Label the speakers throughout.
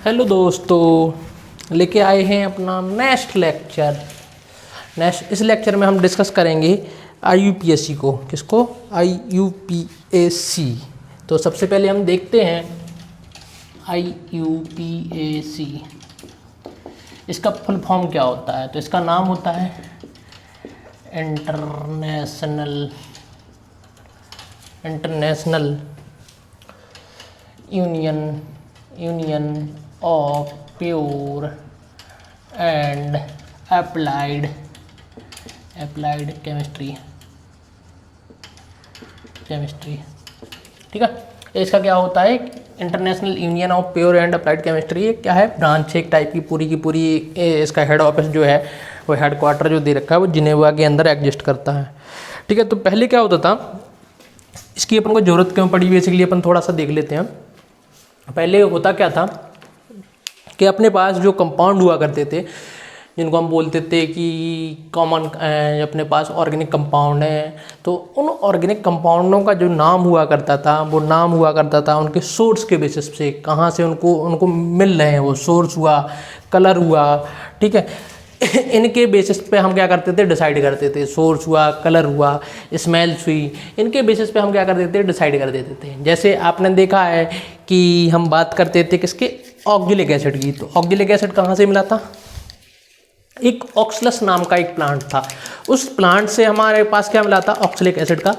Speaker 1: Hello दोस्तों, लेके आए हैं अपना नेक्स्ट लेक्चर। इस लेक्चर में हम डिस्कस करेंगे IUPAC को। किसको? IUPAC। तो सबसे पहले हम देखते हैं IUPAC, इसका फुल फॉर्म क्या होता है। तो इसका नाम होता है international union of pure and applied chemistry. ठीक है, इसका क्या होता है? International union of pure and applied chemistry. ये क्या है? ब्रांच एक टाइप की पूरी की पूरी। इसका हेड ऑफिस जो है वो हेड क्वार्टर जो दे रखा है वो जिनेवा के अंदर एग्जिस्ट करता है। ठीक है, तो पहले क्या होता था, इसकी अपन को ज़रूरत क्यों पड़ी, बेसिकली अपन थोड़ा सा देख लेते हैं। पहले होता क्या था कि अपने पास जो कंपाउंड हुआ करते थे, जिनको हम बोलते थे कि कॉमन, अपने पास ऑर्गेनिक कंपाउंड है, तो उन ऑर्गेनिक कंपाउंडों का जो नाम हुआ करता था वो नाम हुआ करता था उनके सोर्स के बेसिस पे, कहाँ से उनको मिल रहे हैं वो सोर्स हुआ, कलर हुआ। ठीक है, इनके बेसिस पे हम क्या करते थे, डिसाइड करते थे। सोर्स हुआ, कलर हुआ, स्मेल्स हुई, इनके बेसिस पे हम क्या करते थे, डिसाइड कर देते थे। जैसे आपने देखा है कि हम बात करते थे किसके, ऑक्जेलिक एसिड की। तो ऑक्जेलिक एसिड कहाँ से मिला था? एक ऑक्सलस नाम का एक प्लांट था, उस प्लांट से हमारे पास क्या मिला था, ऑक्सलिक एसिड का,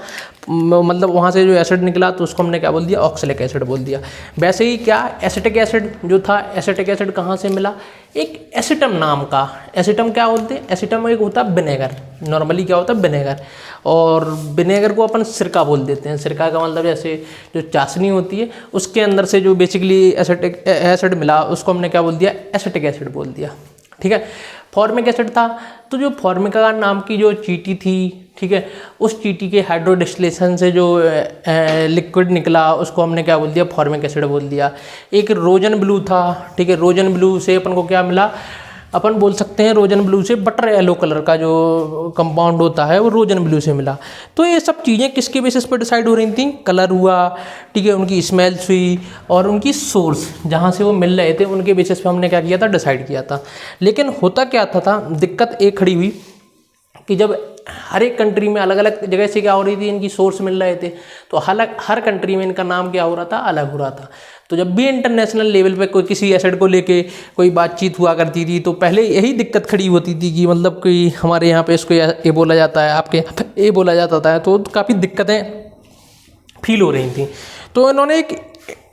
Speaker 1: मतलब वहाँ से जो एसिड निकला तो उसको हमने क्या बोल दिया, ऑक्सलिक एसिड बोल दिया। वैसे ही क्या एसिटिक एसिड जो था, एसिटिक एसिड कहाँ से मिला? एक एसिटम नाम का। एसिटम क्या बोलते हैं? एसिटम एक होता है विनेगर। नॉर्मली क्या होता है, विनेगर। और विनेगर को अपन सिरका बोल देते हैं। सिरका का मतलब जैसे जो चाशनी होती है उसके अंदर से जो बेसिकली एसिटिक एसिड मिला उसको हमने क्या बोल दिया, एसिटिक एसिड बोल दिया। ठीक है, फॉर्मिक एसिड था, तो जो फॉर्मिका नाम की जो चींटी थी, ठीक है, उस चींटी के हाइड्रोडिस्टिलेशन से जो लिक्विड निकला उसको हमने क्या बोल दिया, फॉर्मिक एसिड बोल दिया। एक रोजन ब्लू था, ठीक है, रोजन ब्लू से अपन को क्या मिला, अपन बोल सकते हैं रोजन ब्लू से बटर येलो कलर का जो कंपाउंड होता है वो रोजन ब्लू से मिला। तो ये सब चीज़ें किसके बेसिस पर डिसाइड हो रही थी? कलर हुआ, ठीक है, उनकी स्मेल्स हुई और उनकी सोर्स जहाँ से वो मिल रहे थे उनके बेसिस पे हमने क्या किया था, डिसाइड किया था। लेकिन होता क्या था दिक्कत एक खड़ी हुई कि जब हर एक कंट्री में अलग अलग जगह से क्या हो रही थी, इनकी सोर्स मिल रहे थे, तो हर कंट्री में इनका नाम क्या हो रहा था, अलग हो रहा था। तो जब भी इंटरनेशनल लेवल पे कोई किसी एसिड को लेके कोई बातचीत हुआ करती थी तो पहले यही दिक्कत खड़ी होती थी कि मतलब कि हमारे यहाँ पे इसको ये बोला जाता है, आपके यहाँ पे ये बोला जाता था, तो काफ़ी दिक्कतें फील हो रही थी। तो इन्होंने एक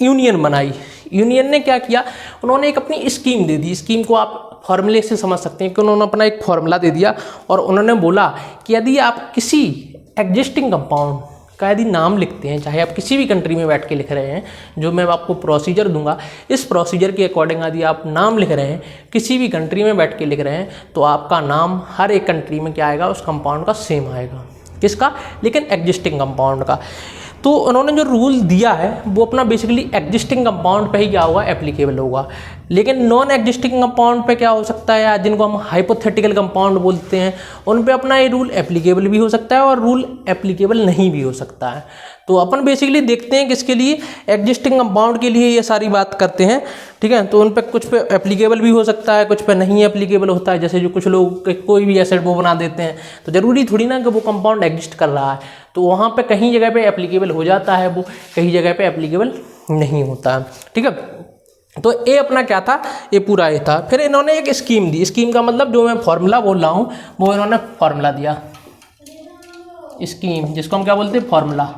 Speaker 1: यूनियन बनाई। यूनियन ने क्या किया, उन्होंने एक अपनी स्कीम दे दी। स्कीम को आप फॉर्मूले से समझ सकते हैं कि उन्होंने अपना एक फॉर्मूला दे दिया और उन्होंने बोला कि यदि आप किसी एग्जिस्टिंग कंपाउंड का यदि नाम लिखते हैं, चाहे आप किसी भी कंट्री में बैठ के लिख रहे हैं, जो मैं आपको प्रोसीजर दूंगा, इस प्रोसीजर के अकॉर्डिंग यदि आप नाम लिख रहे हैं, किसी भी कंट्री में बैठ के लिख रहे हैं, तो आपका नाम हर एक कंट्री में क्या आएगा, उस कंपाउंड का सेम आएगा। किसका? लेकिन एग्जिस्टिंग कंपाउंड का। तो उन्होंने जो रूल दिया है वो अपना बेसिकली एग्जिस्टिंग कंपाउंड पे ही क्या होगा, एप्लीकेबल होगा। लेकिन नॉन एग्जिस्टिंग कंपाउंड पे क्या हो सकता है, या जिनको हम हाइपोथेटिकल कंपाउंड बोलते हैं, उन पे अपना ये रूल एप्लीकेबल भी हो सकता है और रूल एप्लीकेबल नहीं भी हो सकता है। तो अपन बेसिकली देखते हैं किसके लिए, एग्जिस्टिंग कंपाउंड के लिए ये सारी बात करते हैं। ठीक है, तो उन पे कुछ पे एप्लीकेबल भी हो सकता है, कुछ पे नहीं एप्लीकेबल होता है। जैसे जो कुछ लोग कोई भी एसिड वो बना देते हैं, तो ज़रूरी थोड़ी ना कि वो कंपाउंड एग्जिस्ट कर रहा है, तो वहाँ पे कहीं जगह पे एप्लीकेबल हो जाता है वो, कहीं जगह पे एप्लीकेबल नहीं होता है। ठीक है, तो ये अपना क्या था, ये पूरा ये था। फिर इन्होंने एक स्कीम दी। स्कीम का मतलब जो मैं फॉर्मूला बोल रहा हूँ वो इन्होंने फॉर्मूला दिया, स्कीम, जिसको हम क्या बोलते हैं, फॉर्मूला।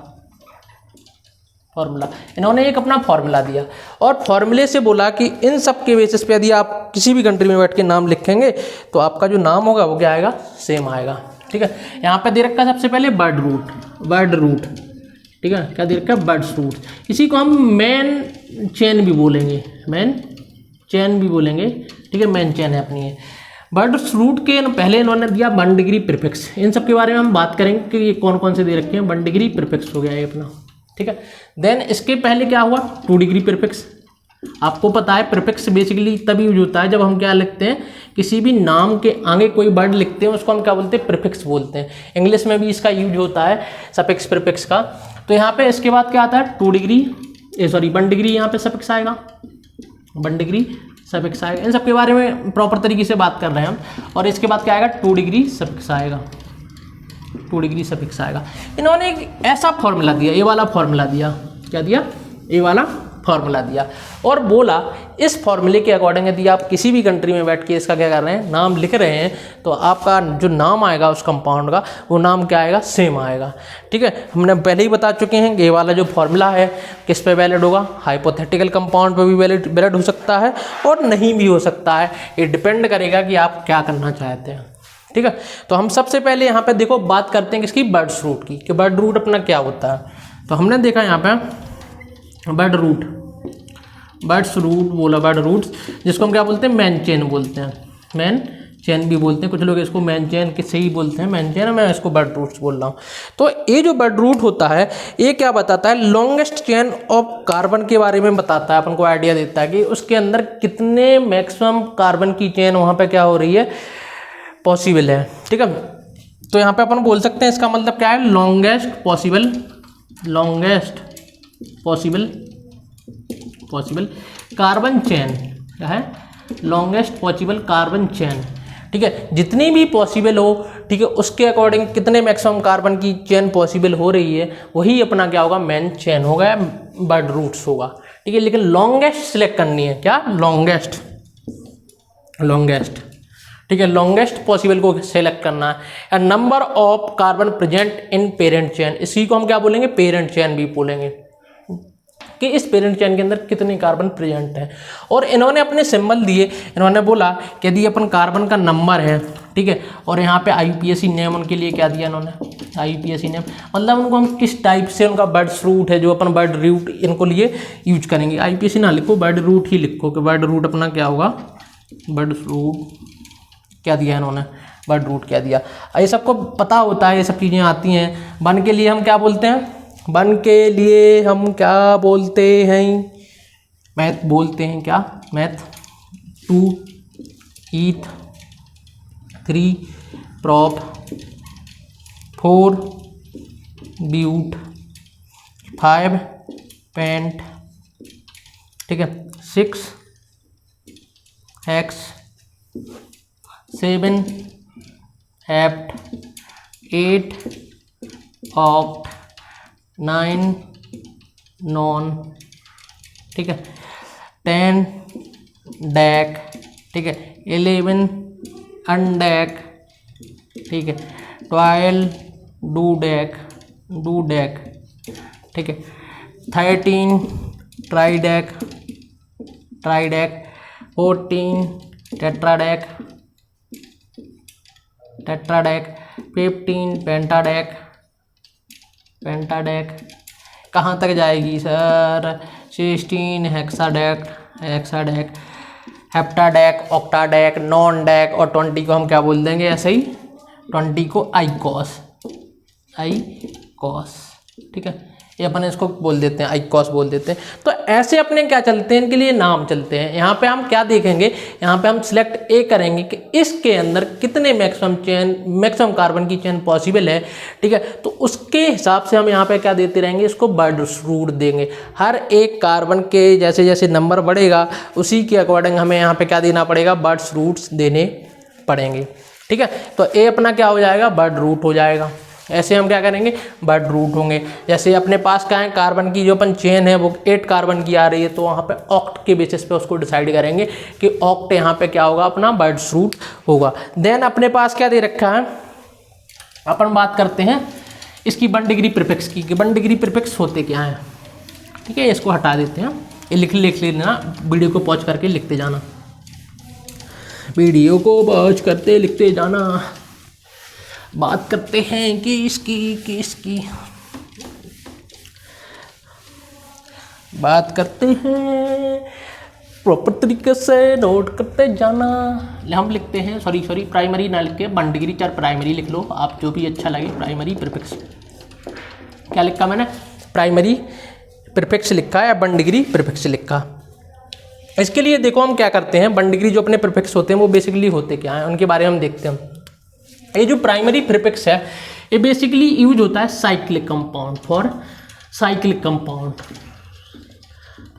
Speaker 1: इन्होंने एक अपना फॉर्मूला दिया और फॉर्मूले से बोला कि इन सब के बेसिस पे यदि आप किसी भी कंट्री में बैठ के नाम लिखेंगे तो आपका जो नाम होगा वो क्या आएगा, सेम आएगा। ठीक है, यहाँ पे दे रखा है सबसे पहले बर्ड रूट। ठीक है, क्या दे रखा है, बर्ड रूट। इसी को हम मेन चेन भी बोलेंगे, ठीक है, मेन चेन है अपनी है। बर्ड रूट के पहले इन्होंने दिया 1 डिग्री प्रीफिक्स। इन सब के बारे में हम बात करेंगे कि ये कौन कौन से दे रखे हैं। 1 डिग्री प्रीफिक्स हो गया ये अपना। ठीक है, देन इसके पहले क्या हुआ, 2 डिग्री प्रीफिक्स। आपको पता है प्रीफिक्स बेसिकली तभी यूज होता है जब हम क्या लिखते हैं, किसी भी नाम के आगे कोई वर्ड लिखते हैं उसको हम क्या बोलते हैं, प्रीफिक्स बोलते हैं। इंग्लिश में भी इसका यूज होता है, सफिक्स प्रीफिक्स का। तो यहाँ पे इसके बाद क्या आता है, 1 डिग्री यहाँ पे सफिक्स आएगा। 1 डिग्री सफिक्स आएगा। इन सब के बारे में प्रॉपर तरीके से बात कर रहे हैं हम। और इसके बाद क्या आएगा, 2 डिग्री सफिक्स आएगा, 2 डिग्री सफिक्स आएगा। इन्होंने एक ऐसा फॉर्मूला दिया, ये वाला फॉर्मूला दिया, क्या दिया, ये वाला फॉर्मूला दिया, और बोला इस फॉर्मूले के अकॉर्डिंग यदि आप किसी भी कंट्री में बैठ के इसका क्या कर रहे हैं, नाम लिख रहे हैं, तो आपका जो नाम आएगा उस कंपाउंड का, वो नाम क्या आएगा, सेम आएगा। ठीक है, हमने पहले ही बता चुके हैं कि ये वाला जो फॉर्मूला है किस पे वैलिड होगा, हाइपोथेटिकल कंपाउंड पे भी वैलिड हो सकता है और नहीं भी हो सकता है। ये डिपेंड करेगा कि आप क्या करना चाहते हैं। ठीक है, तो हम सबसे पहले यहाँ पे देखो बात करते हैं किसकी, बर्ड्स रूट की, कि बर्ड रूट अपना क्या होता है। तो हमने देखा यहाँ पे बर्ड रूट, बर्ड्स रूट बोला, बर्ड रूट्स, जिसको हम क्या बोलते हैं, मैन चेन बोलते हैं, मैन चेन भी बोलते हैं, कुछ लोग इसको मैन चेन किससे ही बोलते हैं, मैन चेन, मैं इसको बर्ड रूट्स बोल रहा हूँ। तो ये जो बर्ड रूट होता है ये क्या बताता है, लॉन्गेस्ट चेन ऑफ कार्बन के बारे में बताता है, अपन को आइडिया देता है कि उसके अंदर कितने मैक्सिमम कार्बन की चेन वहाँ पे क्या हो रही है, पॉसिबल है। ठीक है, तो यहाँ पे अपन बोल सकते हैं इसका मतलब क्या है, longest possible, longest possible carbon chain, क्या है, लॉन्गेस्ट पॉसिबल कार्बन चेन। ठीक है, जितनी भी पॉसिबल हो, ठीक है, उसके अकॉर्डिंग कितने मैक्सिमम कार्बन की चेन पॉसिबल हो रही है, वही अपना क्या होगा, मैन चेन होगा, बर्ड रूट्स होगा। ठीक है, लेकिन लॉन्गेस्ट सिलेक्ट करनी है, क्या, लॉन्गेस्ट, ठीक है, लॉन्गेस्ट पॉसिबल को सेलेक्ट करना है। Number of carbon present in parent chain, इसी को हम क्या बोलेंगे, पेरेंट चेन भी बोलेंगे, कि इस पेरेंट चेन के अंदर कितने कार्बन प्रेजेंट हैं। और इन्होंने अपने सिंबल दिए, इन्होंने बोला कि यदि अपन कार्बन का नंबर है, ठीक है, और यहाँ पे IUPAC नेम उनके लिए क्या दिया इन्होंने, IUPAC नेम, मतलब उनको हम किस टाइप से उनका बर्ड्स रूट है जो अपन बर्ड रूट इनको लिए यूज करेंगे। IUPAC ना लिखो, बर्ड रूट ही लिखो, कि बर्ड रूट अपना क्या होगा, बर्ड रूट क्या दिया इन्होंने, बर्ड रूट क्या दिया। ये सबको पता होता है, ये सब चीज़ें आती हैं। वन के लिए हम क्या बोलते हैं, वन के लिए हम क्या बोलते हैं, मैथ बोलते हैं, क्या, मैथ। 2 ईथ, 3 प्रॉप, 4 ब्यूट, 5 पेंट, ठीक है, 6 हेक्स, 7 हेप्ट, 8 ऑक्ट, 9 नॉन, ठीक है, 10 डैक, ठीक है, 11 अनडैक, ठीक है, 12 डूडैक, ठीक है, 13 ट्राइडैक, 14 टेट्राडैक, 15 पेंटाडैक, कहाँ तक जाएगी सर, 16 हेक्साडैक, हेप्टाडैक, ऑक्टाडैक, नॉन डैक, और 20 को हम क्या बोल देंगे, ऐसे ही 20 को आइकॉस, ठीक है, ये अपन इसको बोल देते हैं, आइकॉस बोल देते हैं। तो ऐसे अपने क्या चलते हैं, इनके लिए नाम चलते हैं। यहाँ पे हम क्या देखेंगे, यहाँ पे हम सिलेक्ट ए करेंगे कि इसके अंदर कितने मैक्सिमम कार्बन की चेन पॉसिबल है, ठीक है, तो उसके हिसाब से हम यहाँ पे क्या देते रहेंगे, इसको बर्ड रूट देंगे। हर एक कार्बन के जैसे जैसे नंबर बढ़ेगा उसी के अकॉर्डिंग हमें यहाँ पे क्या देना पड़ेगा, बर्ड्स रूट्स देने पड़ेंगे। ठीक है, तो ए अपना क्या हो जाएगा, बर्ड रूट हो जाएगा। ऐसे हम क्या करेंगे, बर्ड रूट होंगे। जैसे अपने पास क्या है, कार्बन की जो अपन चेन है वो 8 कार्बन की आ रही है, तो वहाँ पे ऑक्ट के बेसिस पे उसको डिसाइड करेंगे कि ऑक्ट यहाँ पे क्या होगा, अपना बर्ड्स रूट होगा। देन अपने पास क्या दे रखा है, अपन बात करते हैं इसकी 1 डिग्री प्रीफिक्स की, कि 1 डिग्री प्रीफिक्स होते क्या हैं। ठीक है, इसको हटा देते हैं, ये लिख लेना, वीडियो को पॉज करके लिखते जाना, वीडियो को पॉज करते लिखते जाना। बात करते हैं कि इसकी बात करते हैं, प्रॉपर तरीके से नोट करते जाना। हम लिखते हैं, सॉरी प्राइमरी ना लिख के 1 डिग्री 4 प्राइमरी लिख लो, आप जो भी अच्छा लगे। प्राइमरी प्रीफिक्स क्या लिखा मैंने, प्राइमरी प्रीफिक्स लिखा है, 1 डिग्री प्रीफिक्स लिखा। इसके लिए देखो हम क्या करते हैं, 1 डिग्री जो अपने प्रीफिक्स होते हैं वो बेसिकली होते क्या हैं, उनके बारे में हम देखते हैं। ये जो प्राइमरी प्रीफिक्स है ये बेसिकली यूज होता है cyclic compound, for cyclic compound,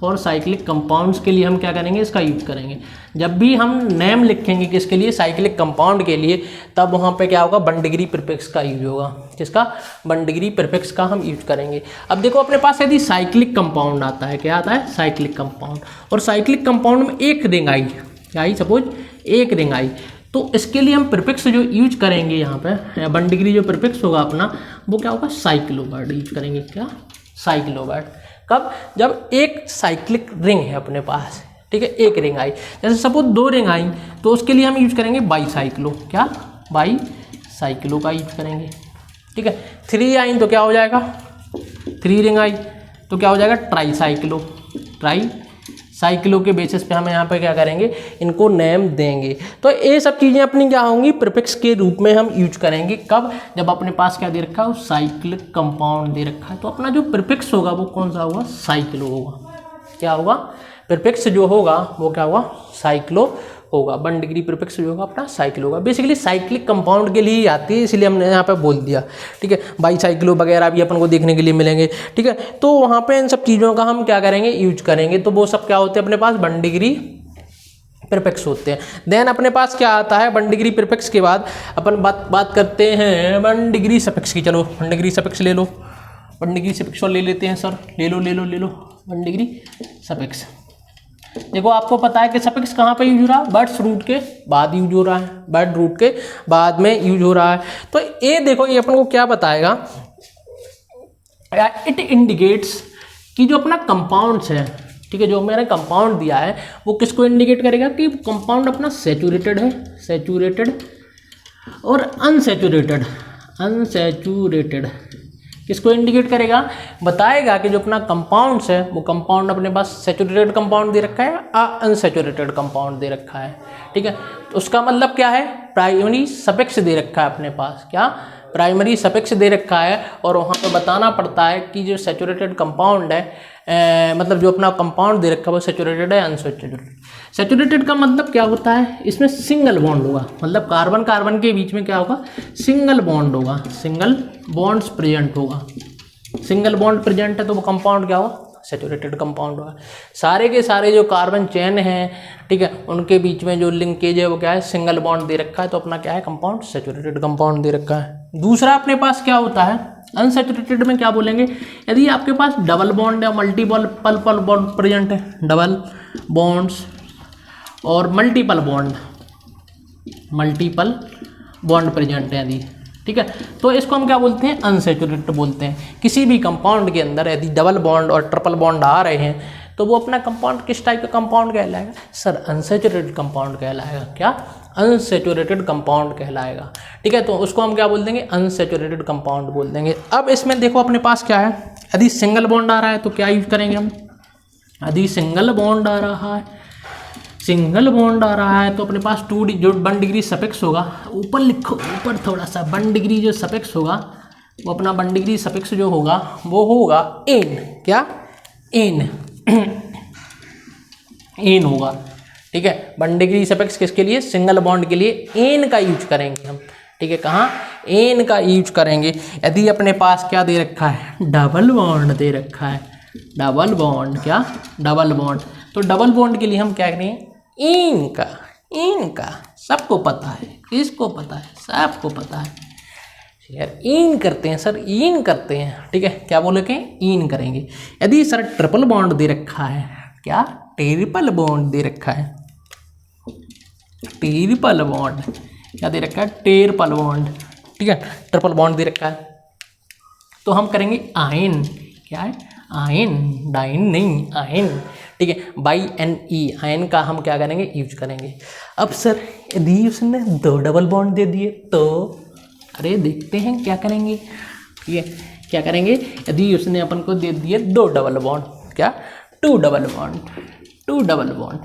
Speaker 1: और साइक्लिक कंपाउंड्स के लिए हम क्या करेंगे, इसका यूज करेंगे। जब भी हम नेम लिखेंगे किसके लिए, साइक्लिक कंपाउंड के लिए, तब वहाँ पे क्या होगा, 1 डिग्री प्रीफिक्स का यूज होगा। किसका, 1 डिग्री प्रीफिक्स का हम यूज करेंगे। अब देखो अपने पास यदि साइक्लिक कंपाउंड आता है, क्या आता है, साइक्लिक कंपाउंड, और साइक्लिक कंपाउंड में एक रिंग आई, क्या आई, सपोज एक रिंग आई, तो इसके लिए हम प्रीफिक्स जो यूज करेंगे यहाँ पे 1 डिग्री जो प्रीफिक्स होगा अपना, वो क्या होगा, साइक्लोवर्ड यूज करेंगे। क्या, साइक्लोवर्ड। कब, जब एक साइक्लिक रिंग है अपने पास, ठीक है, एक रिंग आई, जैसे सपोज 2 रिंग आई, तो उसके लिए हम यूज करेंगे बाईसाइक्लो। क्या, बाईसाइक्लो का यूज करेंगे। ठीक है, 3 आई तो क्या हो जाएगा, 3 रिंग आई तो क्या हो जाएगा, ट्राईसाइक्लो। ट्राईसाइक्लो के बेसिस पे हम यहाँ पे क्या करेंगे, इनको नेम देंगे। तो ये सब चीज़ें अपनी क्या होंगी, प्रीफिक्स के रूप में हम यूज करेंगे। कब, जब अपने पास क्या दे रखा है, साइक्लिक कंपाउंड दे रखा है, तो अपना जो प्रीफिक्स होगा वो कौन सा होगा, साइक्लो होगा। क्या होगा, प्रीफिक्स जो होगा वो क्या होगा, साइक्लो होगा। 1 डिग्री प्रीफिक्स जो होगा अपना साइक्लो होगा। बेसिकली साइक्लिक कंपाउंड के लिए ही आती है, इसलिए हमने यहाँ पे बोल दिया। ठीक है, बाईसाइक्लो वगैरह भी अपन को देखने के लिए मिलेंगे। ठीक है, तो वहाँ पे इन सब चीज़ों का हम क्या करेंगे, यूज करेंगे। तो वो सब क्या होते हैं अपने पास, 1 डिग्री प्रीफिक्स होते हैं। देन अपने पास क्या आता है, 1 डिग्री प्रीफिक्स के बाद अपन बात करते हैं 1 डिग्री सफिक्स की। चलो 1 डिग्री सफिक्स ले लो, 1 डिग्री सफिक्स और ले लेते हैं सर, ले लो 1 डिग्री सफिक्स। देखो आपको पता है कि सफिक्स कहाँ पे यूज हो रहा है, बर्ड्स रूट के बाद यूज हो रहा है, बर्ड रूट के बाद में यूज हो रहा है। तो ये देखो, ये अपन को क्या बताएगा, इट इंडिकेट्स कि जो अपना कंपाउंड्स है, ठीक है, जो मैंने कंपाउंड दिया है वो किसको इंडिकेट करेगा, कि कंपाउंड अपना सैचुरेटेड है, सैचुरेटेड और अनसैचुरेटेड। अनसैचुरेटेड किसको इंडिकेट करेगा, बताएगा कि जो अपना कंपाउंड्स है वो कंपाउंड अपने पास सैचुरेटेड कंपाउंड दे रखा है या अनसैचुरेटेड कंपाउंड दे रखा है। ठीक है, तो उसका मतलब क्या है, प्राइमरी सफिक्स दे रखा है अपने पास। क्या, प्राइमरी सफिक्स दे रखा है, और वहाँ पे बताना पड़ता है कि जो सैचुरेटेड कंपाउंड है, मतलब जो अपना कंपाउंड दे रखा है वो सैचुरेटेड है अनसैचुरेटेड। सैचुरेटेड का मतलब क्या होता है, इसमें सिंगल बॉन्ड होगा, मतलब कार्बन कार्बन के बीच में क्या होगा, सिंगल बॉन्ड होगा, सिंगल बॉन्ड्स प्रेजेंट होगा। सिंगल बॉन्ड प्रेजेंट है तो वो कंपाउंड क्या होगा, सैचुरेटेड कंपाउंड होगा। सारे के सारे जो कार्बन चेन हैं, ठीक है, उनके बीच में जो लिंकेज है वो क्या है, सिंगल बॉन्ड दे रखा है, तो अपना क्या है, कंपाउंड सैचुरेटेड कंपाउंड दे रखा है। दूसरा अपने पास क्या होता है, अनसैचुरेटेड में क्या बोलेंगे, यदि आपके पास डबल बॉन्ड या मल्टीपल बॉन्ड प्रेजेंट है, डबल बॉन्ड्स और मल्टीपल बॉन्ड प्रेजेंट है यदि, ठीक है, तो इसको हम क्या बोलते हैं, अनसैचुरेटेड बोलते हैं। किसी भी कंपाउंड के अंदर यदि डबल बॉन्ड और ट्रिपल बॉन्ड आ रहे हैं तो वो अपना कंपाउंड किस टाइप का कंपाउंड कहलाएगा, सर अनसैचुरेटेड कंपाउंड कहलाएगा। क्या, अनसैचुरेटेड कंपाउंड कहलाएगा। ठीक है, तो उसको हम क्या बोल देंगे, अनसैचुरेटेड कंपाउंड बोल देंगे। अब इसमें देखो अपने पास क्या है, यदि सिंगल बॉन्ड आ रहा है तो क्या यूज करेंगे हम, यदि सिंगल बॉन्ड आ रहा है, सिंगल बॉन्ड आ रहा है तो अपने पास 1 डिग्री सफिक्स होगा, ऊपर लिखो, ऊपर थोड़ा सा 1 डिग्री जो सफिक्स होगा वो अपना 1 डिग्री सफिक्स जो होगा वो होगा एन। क्या, एन, एन होगा। ठीक है, 1 डिग्री सफिक्स किसके लिए, सिंगल बॉन्ड के लिए एन का यूज करेंगे हम। ठीक है, कहाँ, एन का यूज करेंगे। यदि अपने पास क्या दे रखा है, डबल बॉन्ड दे रखा है, डबल बॉन्ड, क्या, डबल बॉन्ड, तो डबल बॉन्ड के लिए हम क्या करेंगे, इन का सबको पता है, किसको पता है, सबको पता है यार, इन करते हैं सर, इन करते हैं। ठीक है, क्या बोले कि इन करेंगे। यदि सर ट्रिपल बॉन्ड दे रखा है, क्या, ट्रिपल बॉन्ड दे रखा है, ट्रिपल बॉन्ड क्या दे रखा है, ट्रिपल बॉन्ड। ठीक है, ट्रिपल बॉन्ड दे रखा है तो हम करेंगे आयन। क्या है, आयन, डाइन नहीं, आयन। ठीक है, बाई एन ई, आयन का हम क्या करेंगे, यूज करेंगे। अब सर यदि उसने 2 डबल बॉन्ड दे दिए तो, अरे देखते हैं क्या करेंगे। ठीक है, क्या करेंगे, यदि उसने अपन को दे दिए 2 डबल बॉन्ड, क्या, 2 double bond, 2 double bond,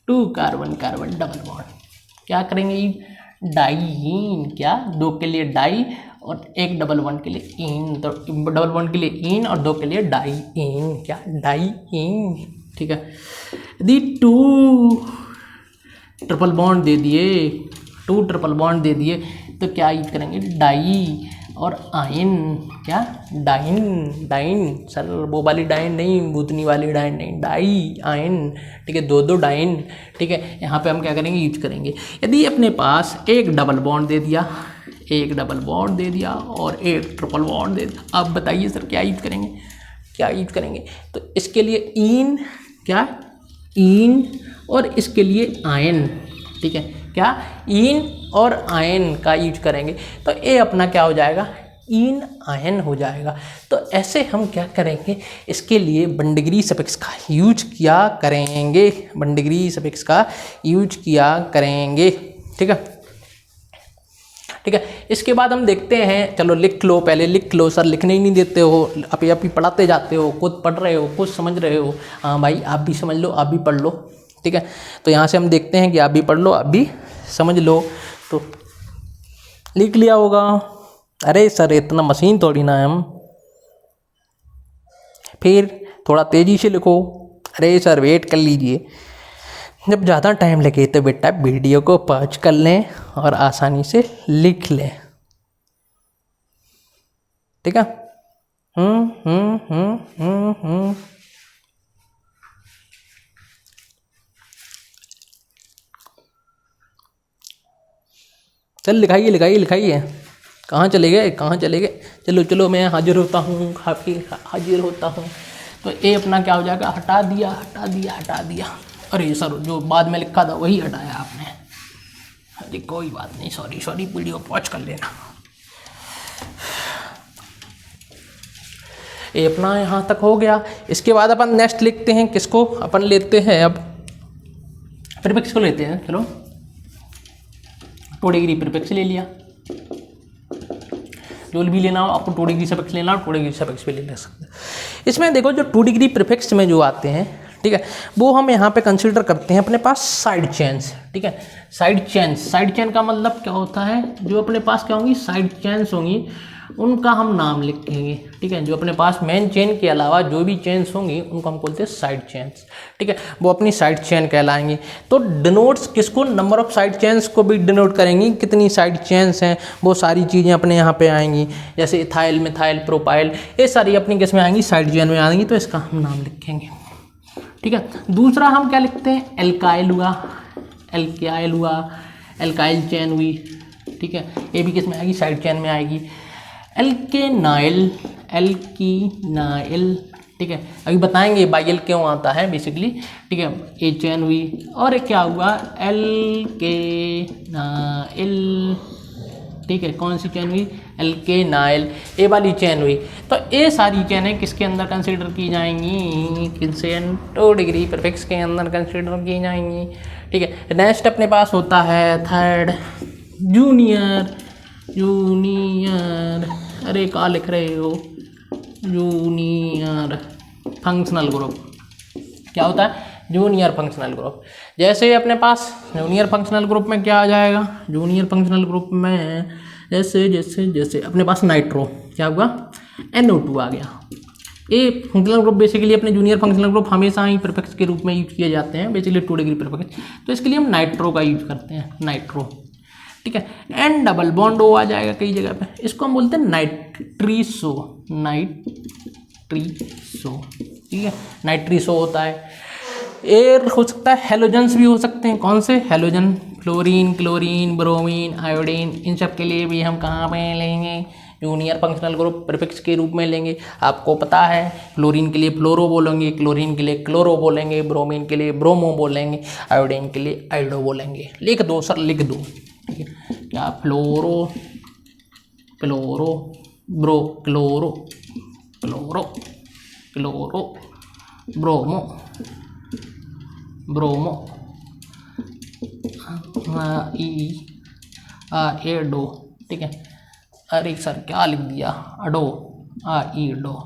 Speaker 1: 2 carbon carbon double bond, क्या करेंगे, डाईन। क्या, 2 के लिए डाई और 1 डबल बॉन्ड के लिए इन, तो डबल बॉन्ड के लिए इन और 2 के लिए डाई इन। क्या, डाई इन। ठीक है, यदि 2 ट्रिपल बॉन्ड दे दिए, 2 ट्रिपल बॉन्ड दे दिए तो क्या यूज करेंगे, डाई, और आयन, क्या, डाइन, डाइन सर, वो वाली डाइन नहीं, भूतनी वाली डाइन नहीं, डाई आयन, ठीक है, दो डाइन, ठीक है। यहाँ पे हम क्या करेंगे, यूज करेंगे। यदि अपने पास एक डबल बॉन्ड दे दिया, एक डबल बॉन्ड दे दिया और एक ट्रिपल बॉन्ड दे दिया, अब बताइए सर क्या यूज करेंगे, क्या यूज करेंगे। तो इसके लिए इन, क्या, इन, और इसके लिए आयन, ठीक है, क्या, इन और आयन का यूज करेंगे। तो ये अपना क्या हो जाएगा, इन आयन हो जाएगा। तो ऐसे हम क्या करेंगे, इसके लिए वन डिग्री सफिक्स का यूज किया करेंगे, वन डिग्री सफिक्स का यूज किया करेंगे, ठीक है, ठीक है। इसके बाद हम देखते हैं, चलो लिख लो, पहले लिख लो। सर लिखने ही नहीं देते हो, आप ही पढ़ाते जाते हो, खुद पढ़ रहे हो, खुद समझ रहे हो। हाँ भाई, आप भी समझ लो, आप भी पढ़ लो, ठीक है। तो यहाँ से हम देखते हैं कि आप भी पढ़ लो, आप भी समझ लो। तो लिख लिया होगा। अरे सर इतना मशीन थोड़ी ना है हम। फिर थोड़ा तेज़ी से लिखो। अरे सर वेट कर लीजिए, जब ज़्यादा टाइम लगे तो बेटा वीडियो को पॉज कर लें और आसानी से लिख लें, ठीक है। चल लिखाइए लिखाइए लिखाइए। कहाँ चले गए, कहाँ चले गए। चलो चलो मैं हाजिर होता हूँ, काफ़ी हाजिर होता हूँ। तो ये अपना क्या हो जाएगा, हटा दिया हटा दिया हटा दिया। अरे सर जो बाद में लिखा था वही हटाया आपने। अरे कोई बात नहीं, सॉरी सॉरी, वीडियो पॉज कर लेना। ये अपना यहाँ तक हो गया। इसके बाद अपन नेक्स्ट लिखते हैं, किसको अपन लेते हैं, अब प्रीफिक्स को लेते हैं। चलो 2 डिग्री प्रीफिक्स ले लिया, जो भी लेना हो आपको 2 डिग्री सफिक्स लेना हो 2 डिग्री सफिक्स भी ले सकते हैं। इसमें देखो जो 2 डिग्री प्रीफिक्स में जो आते हैं, ठीक है, वो हम यहाँ पे कंसीडर करते हैं अपने पास साइड चेन्स, ठीक है। साइड चेन्स, साइड चेन का मतलब क्या होता है, जो अपने पास क्या होंगी, साइड चेन्स होंगी, उनका हम नाम लिखेंगे, ठीक है। जो अपने पास मेन चेन के अलावा जो भी चेन्स होंगी उनको हम बोलते हैं साइड चेन्स, ठीक है, वो अपनी साइड चेन कहलाएंगी। तो डिनोट्स किसको, नंबर ऑफ साइड चेन्स को भी डिनोट करेंगी, कितनी साइड चेन्स हैं, वो सारी चीज़ें अपने यहाँ पे आएंगी। जैसे इथाइल, मिथाइल, प्रोपाइल, ये सारी अपनी किस में आएंगी, साइड चेन में आएंगी, तो इसका हम नाम लिखेंगे, ठीक है। दूसरा हम क्या लिखते हैं, एल्काइल हुआ, एल्काइल हुआ, एल्काइल चेन हुई, ठीक है, ये भी किस में आएगी, साइड चेन में आएगी। एल्केनाइल, एल्कीनाइल, ठीक है, अभी बताएंगे बाइल क्यों आता है बेसिकली, ठीक है, ये चेन हुई। और एक क्या हुआ, एल्केनाइल, ठीक है, कौन सी चेन हुई, एल्केनाइल, ए वाली चेन हुई। तो ये सारी चेनें किसके अंदर कंसीडर की जाएंगी, किससे, 2 डिग्री प्रीफिक्स के अंदर कंसीडर की जाएंगी, ठीक है। नेक्स्ट अपने पास होता है थर्ड, जूनियर, जूनियर, अरे क्या लिख रहे हो, जूनियर फंक्शनल ग्रुप। क्या होता है, जूनियर फंक्शनल ग्रुप। जैसे अपने पास जूनियर फंक्शनल ग्रुप में क्या आ जाएगा, जूनियर फंक्शनल ग्रुप में जैसे जैसे जैसे अपने पास नाइट्रो, क्या हुआ, NO2 आ गया। ये फंक्शनल ग्रुप बेसिकली अपने जूनियर फंक्शनल ग्रुप हमेशा ही प्रीफिक्स के रूप में यूज किए जाते हैं, बेसिकली 2 डिग्री प्रीफिक्स। तो इसके लिए हम नाइट्रो का यूज करते हैं, नाइट्रो, ठीक है। एंड डबल बॉन्ड ओ आ जाएगा कई जगह पे, इसको हम बोलते हैं नाइट्रीसो, नाइट्रीसो, ठीक है, नाइट्रीसो होता है। एयर हो सकता है, हेलोजन्स भी हो सकते हैं, कौन से halogen, fluorine, chlorine, bromine, iodine, इन सब के लिए भी हम कहाँ पे लेंगे, जूनियर फंक्शनल ग्रुप प्रीफिक्स के रूप में लेंगे। आपको पता है फ्लोरीन के लिए फ्लोरो बोलेंगे, क्लोरीन के लिए क्लोरो बोलेंगे, ब्रोमीन के लिए ब्रोमो बोलेंगे, आयोडीन के लिए आयोडो बोलेंगे। लिख दो सर, लिख दो, ठीक है, क्या, fluoro, chloro, bro, chloro, chloro, chloro, bromo, bromo, iodo, ठीक है। अरे सर क्या लिख दिया, अडो, ईडो,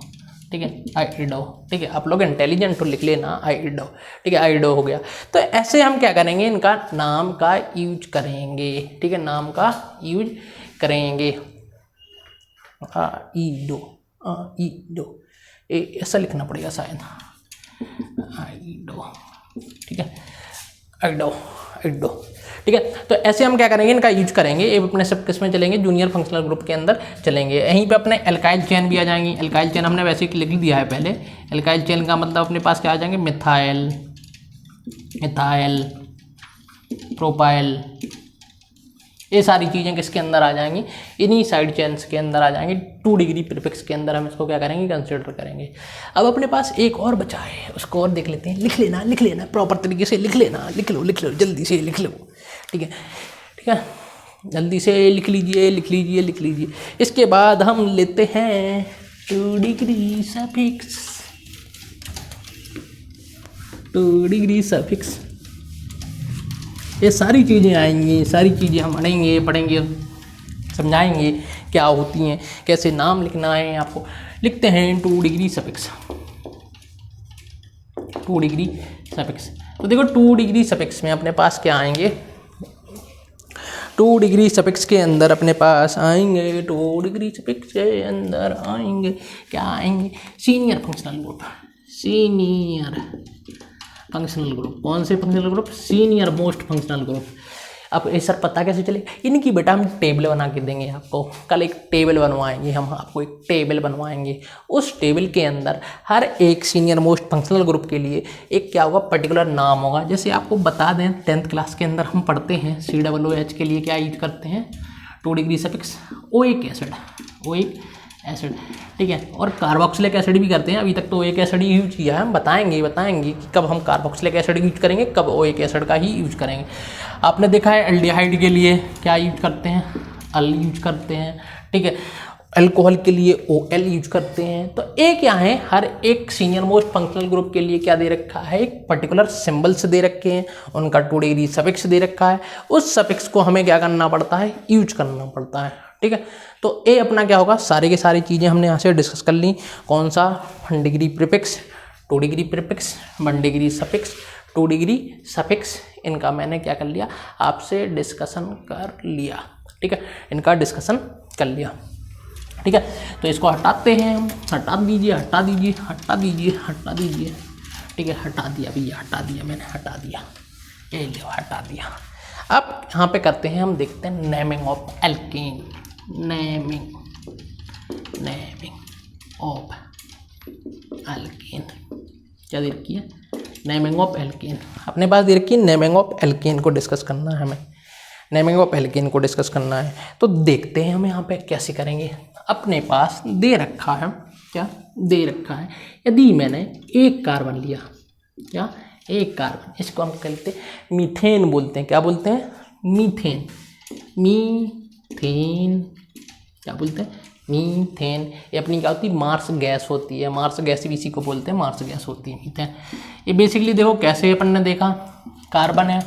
Speaker 1: ठीक है, आइडो, ठीक है, आप लोग इंटेलिजेंट तो लिख लेना, आइडो, ठीक है, आइडो हो गया। तो ऐसे हम क्या करेंगे, इनका नाम का यूज करेंगे, ठीक है, नाम का यूज करेंगे। आइडो, आइडो, ऐसा लिखना पड़ेगा शायद, आइडो, ठीक है, आइडो, इडो। ठीक है, तो ऐसे हम क्या करेंगे, इनका यूज करेंगे। ये अपने सब किस में चलेंगे, जूनियर फंक्शनल ग्रुप के अंदर चलेंगे। यहीं पे अपने एल्काइल चेन भी आ जाएंगी। एल्काइल चेन हमने वैसे ही लिख दिया है पहले। एल्काइल चेन का मतलब अपने पास क्या आ जाएंगे, मिथाइल, मिथाइल, प्रोपाइल, ये सारी चीज़ें किसके अंदर आ जाएंगी, इन्हीं साइड चेन्स के अंदर आ जाएंगी। 2 डिग्री प्रीफिक्स के अंदर हम इसको क्या करेंगे, कंसिडर करेंगे। अब अपने पास एक और बचा है, उसको और देख लेते हैं। लिख लेना प्रॉपर तरीके से लिख लेना, लिख लो जल्दी से लिख लो। ठीक है, जल्दी से लिख लीजिए। इसके बाद हम लेते हैं 2 डिग्री सफिक्स, 2 डिग्री सफिक्स। ये सारी चीज़ें आएंगी, सारी चीज़ें हम पढ़ेंगे, समझाएंगे क्या होती हैं, कैसे नाम लिखना है आपको। लिखते हैं 2 डिग्री सफिक्स, 2 डिग्री सफिक्स। तो देखो 2 डिग्री सफिक्स में अपने पास क्या आएंगे, 2 डिग्री सफिक्स के अंदर अपने पास आएंगे, 2 डिग्री सफिक्स के अंदर आएंगे, क्या आएंगे, senior functional group, senior functional group. कौन से functional group, senior most functional group. अब ये सर पता कैसे चलेगा, इनकी बेटा हम टेबल बना के देंगे आपको। कल एक टेबल बनवाएंगे हम, आपको एक टेबल बनवाएंगे। उस टेबल के अंदर हर एक सीनियर मोस्ट फंक्शनल ग्रुप के लिए एक क्या होगा, पर्टिकुलर नाम होगा। जैसे आपको बता दें, 10th क्लास के अंदर हम पढ़ते हैं COOH के लिए क्या यूज करते हैं, 2 degree suffix oic acid, oic acid. ठीक है, और कार्बोक्सिलिक एसिड भी करते हैं। अभी तक तो ओइक एसिड ही यूज किया है, हम बताएंगे कि कब हम कार्बोक्सिलिक एसिड यूज करेंगे, कब ओइक एसिड का ही यूज करेंगे। आपने देखा है एल्डिहाइड के लिए क्या यूज करते हैं, अल यूज करते हैं। ठीक है, अल्कोहल के लिए OL यूज करते हैं। तो ये क्या है, हर एक सीनियर मोस्ट फंक्शनल ग्रुप के लिए क्या दे रखा है, एक पर्टिकुलर सिंबल्स दे रखे हैं, उनका 2 डिग्री सफिक्स दे रखा है। उस सफिक्स को हमें क्या करना पड़ता है, यूज करना पड़ता है। ठीक है, तो ये अपना क्या होगा, सारी की सारी चीज़ें हमने यहाँ से डिस्कस कर ली। कौन सा, 1 degree prefix, 2 degree prefix, 1 degree suffix, 2 degree suffix, इनका मैंने क्या कर लिया, आपसे डिस्कशन कर लिया। ठीक है, इनका डिस्कशन कर लिया। ठीक है, तो इसको हटाते हैं हम, हटा दीजिए। ठीक है, हटा दिया भैया, मैंने हटा दिया, ये लो हटा दिया। अब यहाँ पे करते हैं हम, देखते हैं naming of alkene, naming of alkene क्या दे रखी है, नेमिंग ऑफ एल्केन अपने पास दे रखी है। नेमिंग ऑफ एल्केन को डिस्कस करना है हमें, नेमिंग ऑफ एल्केन को डिस्कस करना है। तो देखते हैं हम यहाँ पे कैसे करेंगे। अपने पास दे रखा है, क्या दे रखा है, यदि मैंने एक कार्बन लिया, क्या एक कार्बन, इसको हम कहते हैं मीथेन बोलते हैं। क्या बोलते हैं, मीथेन, मीथेन क्या बोलते हैं, मीथेन। ये अपनी क्या होती है, मार्स गैस होती है, मार्स गैस भी इसी को बोलते हैं, मार्स गैस होती है मीथेन। ये बेसिकली देखो कैसे अपन ने देखा, कार्बन है,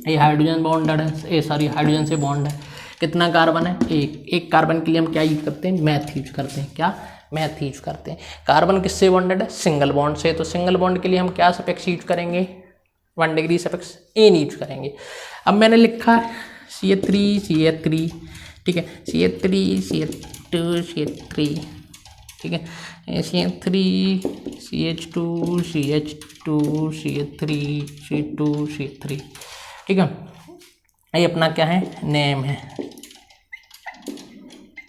Speaker 1: ये हाइड्रोजन बॉन्डेड है, ये सारी हाइड्रोजन से बॉन्ड है। कितना कार्बन है, एक कार्बन के लिए हम क्या यूज करते हैं, मैथ यूज करते हैं। क्या, मैथ यूज करते हैं। कार्बन किससे बॉन्डेड है, सिंगल बॉन्ड से। तो सिंगल बॉन्ड के लिए हम क्या सफिक्स यूज करेंगे, 1 डिग्री सफिक्स एन यूज करेंगे। अब मैंने लिखा है CH3, ठीक है, CH3, CH2, CH3, ठीक है, CH3, CH2, CH2, CH3, CH2, CH3, ठीक है। ये अपना क्या है, नेम है,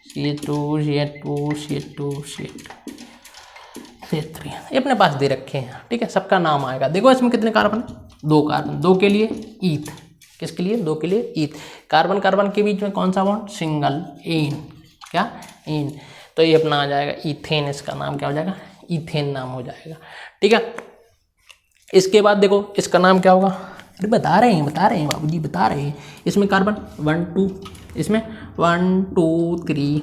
Speaker 1: CH2, CH2, CH2, CH3, ये अपने पास दे रखे हैं। ठीक है, सबका नाम आएगा। देखो इसमें कितने कार्बन, 2 कार्बन, 2 के लिए ईथ, किसके लिए, 2 के लिए ईथ। कार्बन कार्बन के बीच में कौन सा बॉन्ड, सिंगल, एन, क्या, एन। तो ये अपना आ जाएगा इथेन, इसका नाम क्या हो जाएगा, इथेन नाम हो जाएगा। ठीक है, इसके बाद देखो इसका नाम क्या होगा, अरे बता रहे हैं बाबूजी, बता रहे हैं। इसमें कार्बन 1 2, इसमें 1 2 3,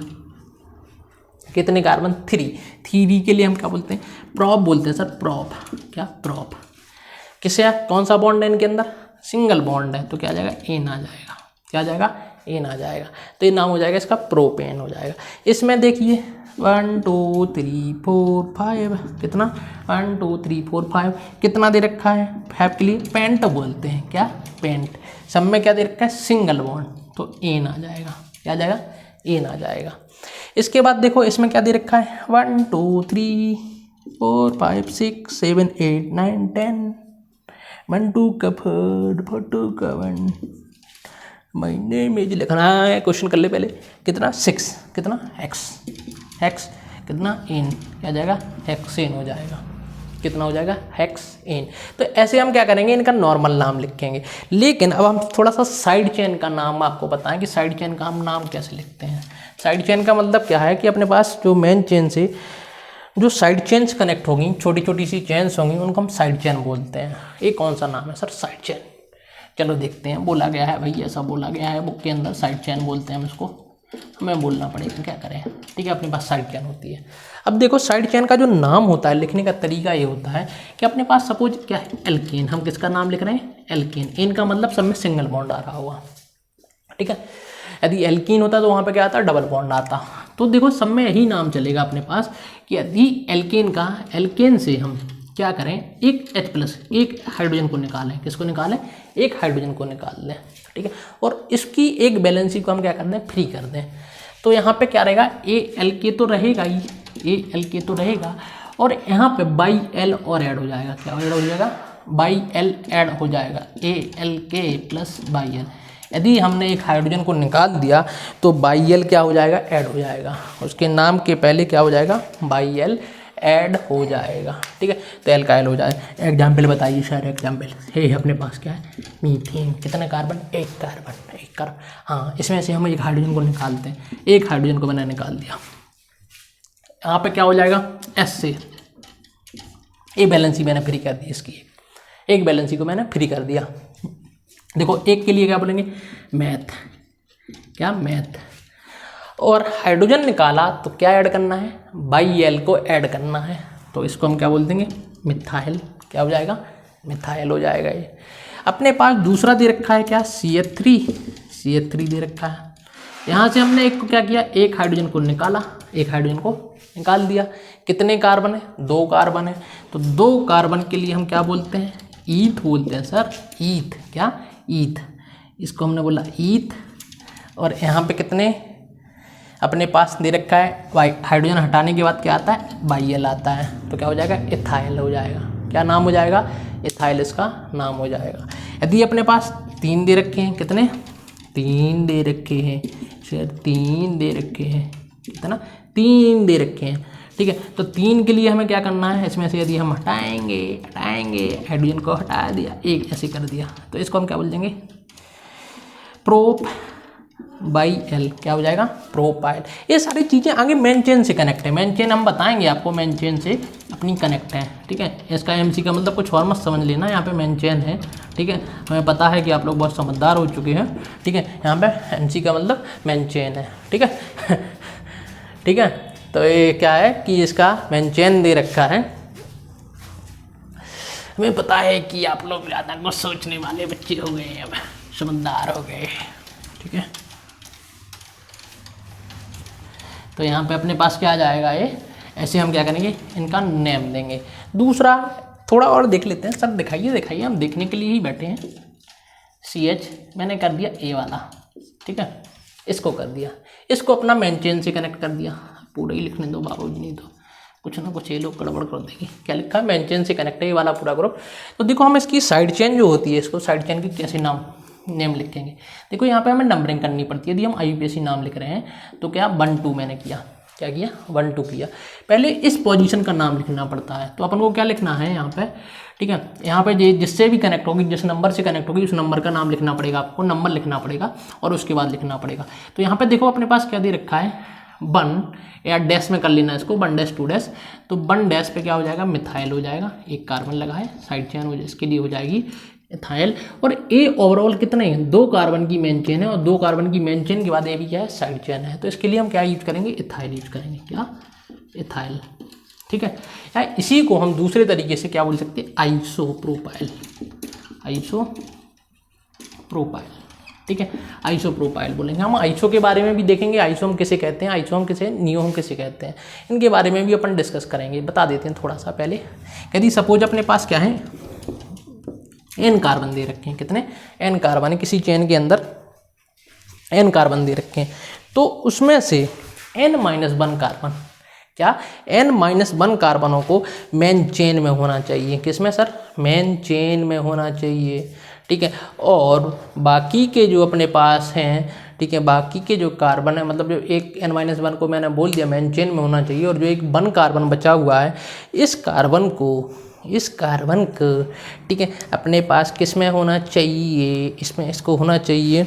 Speaker 1: कितने कार्बन, 3 के लिए हम क्या बोलते हैं, प्रॉप बोलते हैं सर, प्रॉप, क्या, प्रॉप। किससे, कौन सा बॉन्ड है इनके अंदर, सिंगल बॉन्ड है, तो क्या आ जाएगा, एन आ जाएगा, क्या आ जाएगा, एन आ जाएगा। तो ये नाम हो जाएगा इसका, प्रोपेन हो जाएगा। इसमें देखिए 1 2 3 4 5, कितना, 1 2 3 4 5, कितना दे रखा है, 5 के लिए पेंट बोलते हैं, क्या, पेंट। सब में क्या दे रखा है, सिंगल बॉन्ड, तो एन आ जाएगा, क्या आ जाएगा, एन आ जाएगा। इसके बाद देखो इसमें क्या दे रखा है, 1 2 3 4 5 6 7 8 9 10, मंटू का फोटो का वन महीने में जो लिखना है। क्वेश्चन कर ले पहले, कितना 6, कितना हेक्स कितना इन, क्या जाएगा हेक्सेन हो जाएगा, कितना हो जाएगा हेक्सेन। तो ऐसे हम क्या करेंगे, इनका नॉर्मल नाम लिखेंगे। लेकिन अब हम थोड़ा सा साइड चेन का नाम आपको बताएं कि साइड चेन का हम नाम कैसे लिखते हैं। साइड चेन का मतलब क्या है कि अपने पास जो मेन चेन से जो साइड चेन्स कनेक्ट होंगी, छोटी छोटी सी चेन्स होंगी, उनको हम साइड चेन बोलते हैं। ये कौन सा नाम है सर, साइड चेन। चलो देखते हैं, बोला गया है भाई, ऐसा बोला गया है बुक के अंदर, साइड चेन बोलते हैं हम इसको, हमें बोलना पड़ेगा, क्या करें, ठीक है। अपने पास साइड चेन होती है। अब देखो साइड चेन का जो नाम होता है, लिखने का तरीका ये होता है कि अपने पास सपोज क्या है, एल्केन, हम किसका नाम लिख रहे हैं, एल्केन। इन का मतलब सब में सिंगल बॉन्ड आ रहा हुआ, ठीक है। यदि एल्कीन होता तो वहाँ पे क्या आता, डबल बॉन्ड आता। तो देखो सब में यही नाम चलेगा अपने पास कि यदि एल्केन का, एल्केन से हम क्या करें, एक H+, एक हाइड्रोजन को निकालें, किसको निकालें, एक हाइड्रोजन को निकाल लें, ठीक है। और इसकी एक वैलेंसी को हम क्या कर दें, फ्री कर दें। तो यहाँ पे क्या रहेगा, ALK तो रहेगा ही, ALK तो रहेगा, और यहाँ पे बाई एल और ऐड हो जाएगा, क्या ऐड हो जाएगा, बाई एल ऐड हो जाएगा, ALK प्लस बाई एल। यदि हमने एक हाइड्रोजन को निकाल दिया तो बाई एल क्या हो जाएगा, ऐड हो जाएगा, उसके नाम के पहले क्या हो जाएगा, बाई एल ऐड हो जाएगा, ठीक है। तो एल्काइल हो जाएगा। एग्जाम्पल बताइए सर, एग्जाम्पल है अपने पास क्या है, मीथेन, कितने कार्बन, एक कार्बन। हाँ, इसमें से हम एक हाइड्रोजन को निकालते हैं, एक हाइड्रोजन को मैंने निकाल दिया, यहाँ पे क्या हो जाएगा, एस से ए बैलेंसी मैंने फ्री कर दी, इसकी एक बैलेंसी को मैंने फ्री कर दिया। देखो एक के लिए क्या बोलेंगे, मैथ, क्या मैथ। और हाइड्रोजन निकाला तो क्या ऐड करना है, बाई एल को ऐड करना है, तो इसको हम क्या बोल देंगे, मिथाइल, क्या हो जाएगा, मिथाइल हो जाएगा। ये अपने पास दूसरा दे रखा है क्या, CH3 दे रखा है। यहाँ से हमने एक को क्या किया, एक हाइड्रोजन को निकाला, एक हाइड्रोजन को निकाल दिया। कितने कार्बन है, 2 कार्बन है। तो 2 कार्बन के लिए हम क्या बोलते हैं, ईथ बोलते हैं सर, ईथ, क्या ईथ, इसको हमने बोला ईथ। और यहाँ पे कितने अपने पास दे रखा है, हाइड्रोजन हटाने के बाद क्या आता है, बाई एल आता है, तो क्या हो जाएगा, इथाइल हो जाएगा। क्या नाम हो जाएगा, इथाइल इसका नाम हो जाएगा। यदि अपने पास 3 दे रखे हैं, कितने, 3 दे रखे हैं सर, 3 दे रखे हैं, कितना, 3 दे रखे हैं, ठीक है। तो 3 के लिए हमें क्या करना है, इसमें से यदि हम हटाएंगे हाइड्रोजन को हटा दिया, एक ऐसे कर दिया, तो इसको हम क्या बोल देंगे, प्रोप बाई एल, क्या हो जाएगा, प्रोपाइल। ये सारी चीज़ें आगे मेन चेन से कनेक्ट है, मेन चेन हम बताएंगे आपको, मेन चेन से अपनी कनेक्ट है, ठीक है। इसका MC का मतलब कुछ और मत समझ लेना, यहाँ पे मेन चेन है, ठीक है। हमें पता है कि आप लोग बहुत समझदार हो चुके हैं, ठीक है। यहाँ पे MC का मतलब मेन चेन है, ठीक है ठीक है। तो ये क्या है कि इसका मेन चेन दे रखा है। हमें पता है कि आप लोग ज़्यादा कुछ सोचने वाले बच्चे हो गए, अब समझदार हो गए, ठीक है। तो यहाँ पे अपने पास क्या आ जाएगा, ये ऐसे हम क्या करेंगे, इनका नेम देंगे। दूसरा थोड़ा और देख लेते हैं सर, दिखाइए, हम देखने के लिए ही बैठे हैं। CH मैंने कर दिया A वाला, ठीक है, इसको कर दिया, इसको अपना मेन चेन से कनेक्ट कर दिया। पूरा ही लिखने दो बाबूजी, नहीं तो कुछ ना कुछ ये लोग गड़बड़ कर देंगे। क्या लिखा है, मेन चेन से कनेक्ट है ये वाला पूरा ग्रुप। तो देखो हम इसकी साइड चेन जो होती है, इसको साइड चेन की कैसे नेम लिखेंगे। देखो यहाँ पे हमें नंबरिंग करनी पड़ती है। यदि हम IUPAC नाम लिख रहे हैं तो क्या 1 2 मैंने किया, क्या किया 1 2 किया। पहले इस पोजीशन का नाम लिखना पड़ता है, तो अपन को क्या लिखना है यहाँ पे, ठीक है। यहाँ पे जिससे भी कनेक्ट होगी, जिस नंबर से कनेक्ट होगी, उस नंबर का नाम लिखना पड़ेगा, आपको नंबर लिखना पड़ेगा और उसके बाद लिखना पड़ेगा। तो यहाँ पे देखो अपने पास क्या दे रखा है, 1 या डैश में कर लेना इसको, 1 डैश 2 डैश। तो 1 डैश पे क्या हो जाएगा, मिथाइल हो जाएगा, एक कार्बन लगा है, साइड चेन हो जाए, इसके लिए हो जाएगी इथाइल। और ए ओवरऑल कितने हैं, 2 कार्बन की मेन चेन है, और 2 कार्बन की मेन चेन के बाद ए भी क्या है, साइड चेन है। तो इसके लिए हम क्या यूज करेंगे, इथाइल यूज करेंगे, क्या इथाइल, ठीक है। या इसी को हम दूसरे तरीके से क्या बोल सकते हैं, आइसोप्रोपाइल, ठीक है, आइसोप्रोपाइल बोलेंगे। हम आइसो के बारे में भी देखेंगे, आइसो हम किसे कहते हैं, आइसो हम किसे, नियो हम किसे कहते हैं, इनके बारे में भी अपन डिस्कस करेंगे। बता देते हैं थोड़ा सा पहले। यदि सपोज अपने पास क्या है, n कार्बन दे रखे हैं, कितने n कार्बन है, किसी चेन के अंदर n कार्बन दे रखे हैं, तो उसमें से n-1 कार्बन क्या, N-1 कार्बनों को मेन चेन में होना चाहिए। किसमें सर, मेन चेन में होना चाहिए, ठीक है। और बाकी के जो अपने पास हैं, ठीक है, बाकी के जो कार्बन है, मतलब जो एक N-1 को मैंने बोल दिया मेन चेन में होना चाहिए, और जो एक 1 कार्बन बचा हुआ है, इस कार्बन को ठीक है अपने पास किस में होना चाहिए, इसमें इसको होना चाहिए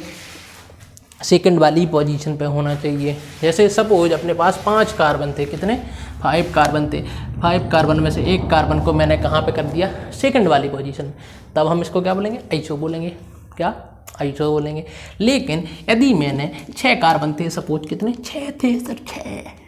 Speaker 1: सेकंड वाली पोजीशन पे होना चाहिए। जैसे सपोज अपने पास 5 कार्बन थे, कितने, 5 कार्बन थे, 5 कार्बन में से एक कार्बन को मैंने कहाँ पे कर दिया, सेकंड वाली पोजीशन, तब हम इसको क्या बोलेंगे, आइसो बोलेंगे। क्या, आइसो बोलेंगे। लेकिन यदि मैंने 6 कार्बन थे, सपोज कितने, 6 थे सर, 6,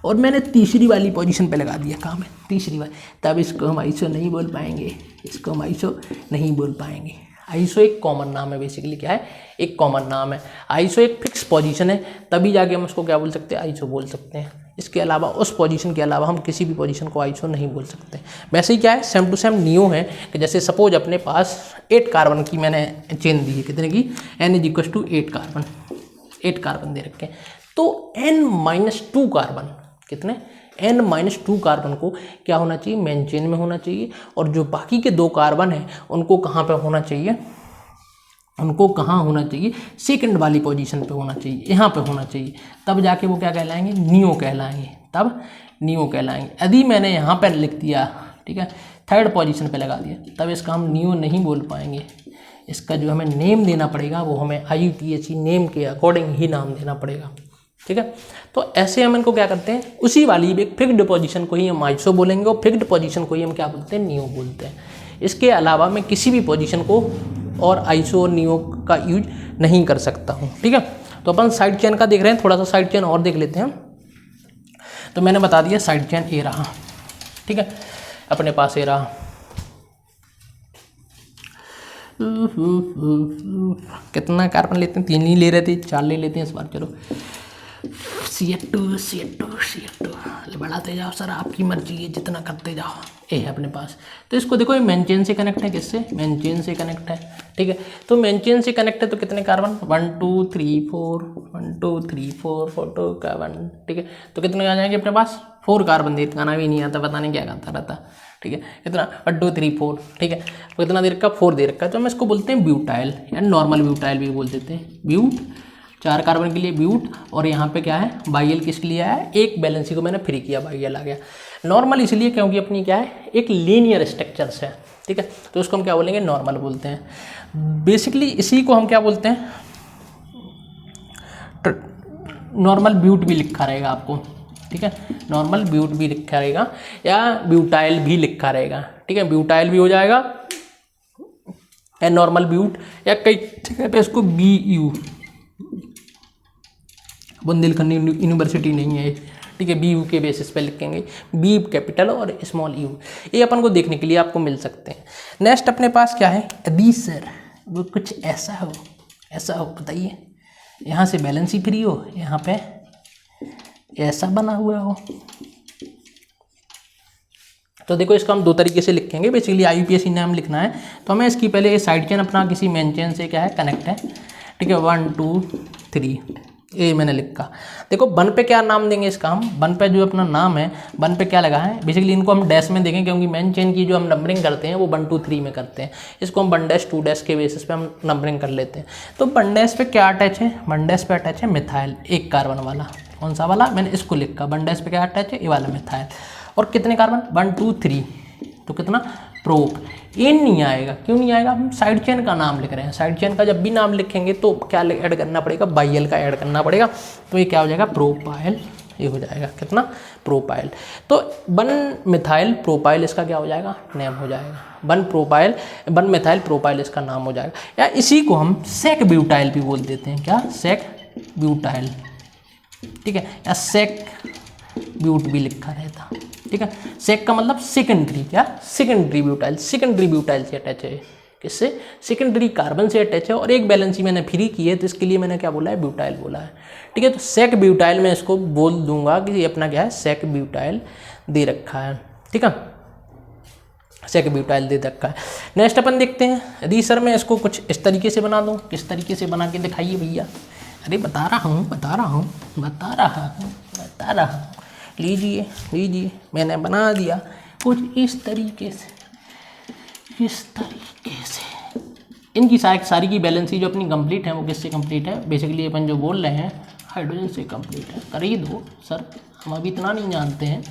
Speaker 1: और मैंने तीसरी वाली पोजीशन पे लगा दिया, काम है तीसरी वाली, तब इसको हम आइसो नहीं बोल पाएंगे, इसको हम आइसो नहीं बोल पाएंगे। आइसो एक कॉमन नाम है, बेसिकली क्या है, एक कॉमन नाम है। आइसो एक फिक्स पोजीशन है, तभी जाके हम उसको क्या बोल सकते हैं, आइसो बोल सकते हैं। इसके अलावा, उस पोजीशन के अलावा हम किसी भी पोजीशन को आइसो नहीं बोल सकते। वैसे ही क्या है, सेम टू सेम नियो है कि जैसे सपोज अपने पास 8 कार्बन की मैंने चेन दी है, कितने की, N=8 कार्बन, 8 कार्बन दे रखे हैं, तो N-2 कार्बन, कितने, N-2 कार्बन को क्या होना चाहिए, मेन चेन में होना चाहिए, और जो बाकी के 2 कार्बन हैं उनको कहाँ पे होना चाहिए, उनको कहाँ होना चाहिए, सेकंड वाली पोजीशन पे होना चाहिए, यहाँ पे होना चाहिए, तब जाके वो क्या कहलाएंगे, नियो कहलाएंगे, तब नियो कहलाएंगे। यदि मैंने यहाँ पर लिख दिया, ठीक है, थर्ड पोजीशन पे लगा दिया, तब इसका हम नियो नहीं बोल पाएंगे। इसका जो हमें नेम देना पड़ेगा वो हमें IUPAC नेम के अकॉर्डिंग ही नाम देना पड़ेगा, ठीक है। तो ऐसे हम इनको क्या करते हैं, उसी वाली एक फिक्स्ड पोजीशन को ही हम आइसो बोलेंगे, और फिक्स्ड पोजीशन को ही हम क्या बोलते हैं, नियो बोलते हैं। इसके अलावा मैं किसी भी पोजीशन को और आइसो और नियो का यूज नहीं कर सकता हूँ, ठीक है। तो अपन साइड चेन का देख रहे हैं, थोड़ा सा साइड चेन और देख लेते हैं। तो मैंने बता दिया साइड चेन ए रहा, ठीक है, अपने पास ए रहा, कितना कार्बन लेते हैं, 3 ही ले रहे थे, 4 ले लेते हैं इस बार, चलो CH2 बढ़ाते जाओ सर, आपकी मर्जी है, जितना करते जाओ। ए है अपने पास, तो इसको देखो ये मेन चेन से कनेक्ट है, किससे, मेन चेन से कनेक्ट है, ठीक है। तो मेन चेन से कनेक्ट है, तो कितने कार्बन, 1 2 3 4 1 2 3 4 4 कार्बन, ठीक है। तो कितने आ जाएंगे अपने पास, 4 कार्बन दे, गाना भी नहीं आता, पता नहीं क्या गाता रहता, ठीक है। कितना, 1 2 3 4, ठीक है। तो कितना दे रखा, 4 दे रखा है, तो हम इसको बोलते हैं ब्यूटाइल, या नॉर्मल ब्यूटाइल भी बोल देते हैं। ब्यूट, 4 कार्बन के लिए ब्यूट, और यहाँ पे क्या है, बाइल किसके लिए है, एक बैलेंसी को मैंने फ्री किया, बाइल आ गया। नॉर्मल इसलिए क्योंकि अपनी क्या है, एक लीनियर स्ट्रक्चर्स है, ठीक है, तो उसको हम क्या बोलेंगे, नॉर्मल बोलते हैं। बेसिकली इसी को हम क्या बोलते हैं, नॉर्मल ब्यूट भी लिखा रहेगा आपको, ठीक है, नॉर्मल ब्यूट भी लिखा रहेगा, या ब्यूटाइल भी लिखा रहेगा, ठीक है, ब्यूटाइल भी हो जाएगा, या नॉर्मल ब्यूट, या कई जगह पे इसको BU, बुंदेलखंड यूनिवर्सिटी नहीं है, ठीक है, BU के बेसिस पे लिखेंगे, B कैपिटल और स्मॉल u, ये अपन को देखने के लिए आपको मिल सकते हैं। नेक्स्ट अपने पास क्या है, यदि सर वो कुछ ऐसा हो बताइए, यहाँ से बैलेंस ही फ्री हो, यहाँ पे ऐसा बना हुआ हो, तो देखो इसको हम 2 तरीके से लिखेंगे। बेसिकली IUPAC नाम लिखना है, तो हमें इसकी पहले साइड चेन अपना किसी मेन चेन से क्या है, कनेक्ट है, ठीक है, 1 2 3, ये मैंने लिखा। देखो 1 पे क्या नाम देंगे इसका, हम 1 पे जो अपना नाम है, 1 पे क्या लगा है, बेसिकली इनको हम डैश में देखें, क्योंकि मेन चेन की जो हम नंबरिंग करते हैं वो 1 2 3 में करते हैं, इसको हम 1 डैश 2 डैश के बेसिस पे हम नंबरिंग कर लेते हैं। तो 1 डैश पे क्या अटैच है, 1 डैश पे अटैच है मिथाइल, 1 कार्बन वाला, कौन सा वाला, मैंने इसको लिखा, 1 डैश पे क्या अटैच है, ये वाला मिथाइल, और कितने कार्बन, 1 2 3, तो कितना, प्रोप। ये नहीं आएगा, क्यों नहीं आएगा, हम साइड चेन का नाम लिख रहे हैं, साइड चेन का जब भी नाम लिखेंगे तो क्या ऐड करना पड़ेगा, बाइल का ऐड करना पड़ेगा, तो ये क्या हो जाएगा, प्रोपाइल, ये हो जाएगा कितना, प्रोपाइल। तो 1 मिथाइल प्रोपाइल इसका क्या हो जाएगा, नेम हो जाएगा, 1 मिथाइल प्रोपाइल इसका नाम हो जाएगा। या इसी को हम सेक ब्यूटाइल भी बोल देते हैं, क्या, सेक ब्यूटाइल, ठीक है, या सेक ब्यूट भी लिखा रहता, ठीक है। सेक का मतलब सेकेंडरी, क्या, सेकेंडरी ब्यूटाइल, सेकेंडरी ब्यूटाइल से अटैच है, किससे, सेकेंडरी कार्बन से अटैच है, और एक बैलेंसी मैंने फ्री की है, तो इसके लिए मैंने क्या बोला है, ब्यूटाइल बोला है, ठीक है। तो सेक ब्यूटाइल में इसको बोल दूंगा कि ये अपना क्या है, सेक ब्यूटाइल दे रखा है, ठीक है, सेक ब्यूटाइल दे रखा है। नेक्स्ट अपन देखते हैं, यदि सर मैं इसको कुछ इस तरीके से बना दूँ, किस तरीके से बना के दिखाइए भैया, अरे बता रहा हूँ, लीजिए लीजिए, मैंने बना दिया कुछ इस तरीके से, इस तरीके से। इनकी सारी की बैलेंसी जो अपनी कंप्लीट है वो किससे कंप्लीट है? बेसिकली अपन जो बोल रहे हैं हाइड्रोजन से कंप्लीट है। कर ही दो सर, हम अभी इतना नहीं जानते हैं,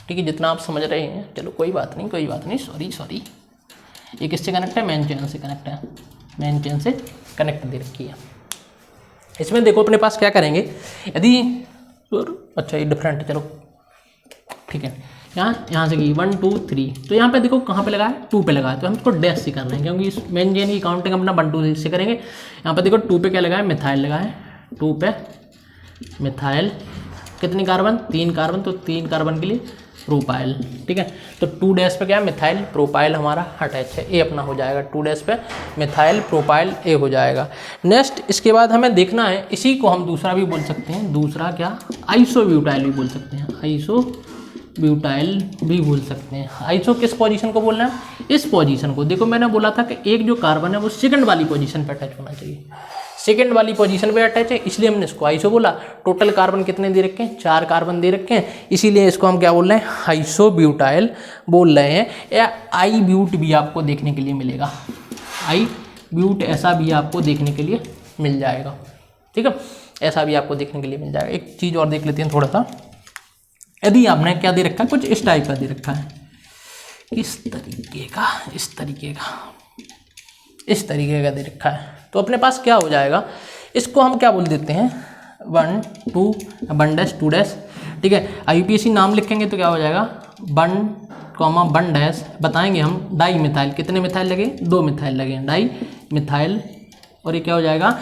Speaker 1: ठीक है, जितना आप समझ रहे हैं। चलो कोई बात नहीं, कोई बात नहीं, सॉरी। ये किससे कनेक्ट है? मेन चेन से कनेक्ट है, मेन चेन से कनेक्ट दे रखी है। इसमें देखो अपने पास क्या करेंगे, यदि अच्छा ये डिफरेंट, चलो ठीक है, यहाँ से की 1 2 3, तो यहाँ पे देखो कहाँ पे लगा है? 2 पे लगा है, तो हम इसको डैश से कर रहे हैं क्योंकि इस मेन चेन की काउंटिंग अपना 1 2 से करेंगे। यहाँ पे देखो 2 पे क्या लगा है? मिथाइल लगा है, 2 पे मिथाइल, कितनी कार्बन? 3 कार्बन, तो 3 कार्बन के लिए प्रोपाइल, ठीक है। तो 2 डैश पे क्या है? मिथाइल प्रोपाइल हमारा अटैच है, ए अपना हो जाएगा, 2 डैश पे मिथाइल प्रोपाइल ए हो जाएगा। नेक्स्ट इसके बाद हमें देखना है, इसी को हम दूसरा भी बोल सकते हैं, दूसरा क्या? आइसोब्यूटाइल भी बोल सकते हैं, आइसोब्यूटाइल भी बोल सकते हैं। आइसो किस पोजीशन को बोलना है? इस पोजीशन को। देखो मैंने बोला था कि एक जो कार्बन है वो सेकंड वाली पोजीशन पे अटैच होना चाहिए, सेकंड वाली पोजीशन पे अटैच है, इसलिए हमने इसको आइसो बोला। टोटल कार्बन कितने दे रखे हैं? 4 कार्बन दे रखे हैं, इसीलिए इसको हम क्या बोल रहे हैं? आइसोब्यूटाइल बोल रहे हैं। या आई ब्यूट भी आपको देखने के लिए मिलेगा, आई ब्यूट ऐसा भी आपको देखने के लिए मिल जाएगा, ठीक है, ऐसा भी आपको देखने के लिए मिल जाएगा। एक चीज़ और देख लेते हैं थोड़ा सा, यदि आपने क्या दे रखा है? कुछ इस टाइप का दे रखा है, इस तरीके का, इस तरीके का, इस तरीके का दे रखा है, तो अपने पास क्या हो जाएगा? इसको हम क्या बोल देते हैं? 1 2 1 डैश 2 डैश, ठीक है। IUPAC नाम लिखेंगे तो क्या हो जाएगा? 1 डैश, बताएंगे हम डाई मिथाइल, कितने मिथाइल लगे? 2 मिथाइल लगे, डाई मिथाइल, और ये क्या हो जाएगा?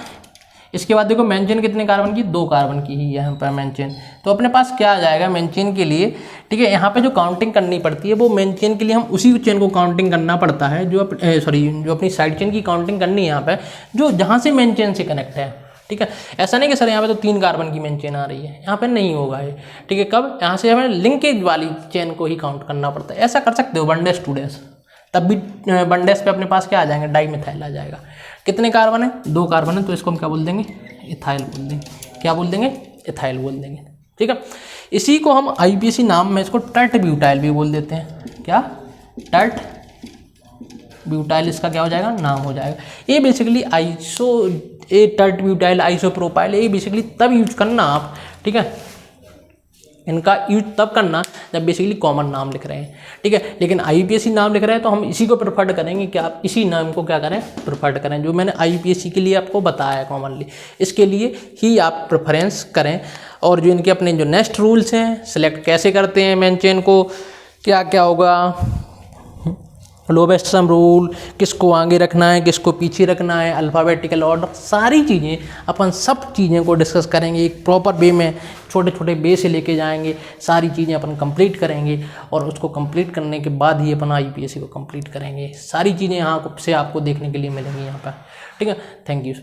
Speaker 1: इसके बाद देखो मेन चेन कितने कार्बन की? 2 कार्बन की ही है यहाँ पर मेन चेन, तो अपने पास क्या आ जाएगा मेन चेन के लिए, ठीक है। यहाँ पे जो काउंटिंग करनी पड़ती है वो मेन चेन के लिए हम उसी चेन को काउंटिंग करना पड़ता है जो जो अपनी साइड चेन की काउंटिंग करनी है यहाँ पे, जो जहाँ से मेन चेन से कनेक्ट है, ठीक है। ऐसा नहीं कि सर यहाँ पे तो 3 कार्बन की मेन चेन आ रही है, यहाँ पे नहीं होगा ये, ठीक है। कब? यहाँ से हमें लिंकेज वाली चेन को ही काउंट करना पड़ता है। ऐसा कर सकते हो 1 डैश 2 डैश, तब भी 1 डैश पे अपने पास क्या आ जाएंगे? डाई मिथाइल आ जाएगा। कितने कार्बन है? 2 कार्बन है, तो इसको हम क्या बोल देंगे? इथाइल बोल देंगे। क्या बोल देंगे? इथाइल बोल देंगे, ठीक है। इसी को हम IUPAC नाम में इसको टर्ट ब्यूटाइल भी बोल देते हैं। क्या? टर्ट ब्यूटाइल इसका क्या हो जाएगा? नाम हो जाएगा। ये बेसिकली टर्ट ब्यूटाइल, आइसोप्रोपाइल, ये बेसिकली तब यूज करना आप, ठीक है, इनका यूज तब करना जब बेसिकली कॉमन नाम लिख रहे हैं, ठीक है। लेकिन IUPAC नाम लिख रहे हैं तो हम इसी को प्रेफर्ड करेंगे कि आप इसी नाम को क्या करें? प्रेफर्ड करें, जो मैंने IUPAC के लिए आपको बताया है कॉमनली, इसके लिए ही आप प्रेफरेंस करें। और जो इनके अपने जो नेक्स्ट रूल्स हैं, सिलेक्ट कैसे करते हैं मेन चेन को, क्या क्या होगा, लोवेस्ट सम रूल, किसको आगे रखना है, किसको पीछे रखना है, अल्फ़ाबेटिकल ऑर्डर, सारी चीज़ें अपन सब चीज़ें को डिस्कस करेंगे एक प्रॉपर वे में, छोटे छोटे वे से लेके जाएंगे, सारी चीज़ें अपन कंप्लीट करेंगे, और उसको कंप्लीट करने के बाद ही अपन IUPAC को कंप्लीट करेंगे। सारी चीज़ें यहाँ से आपको देखने के लिए मिलेंगी यहाँ पर, ठीक है। Thank you.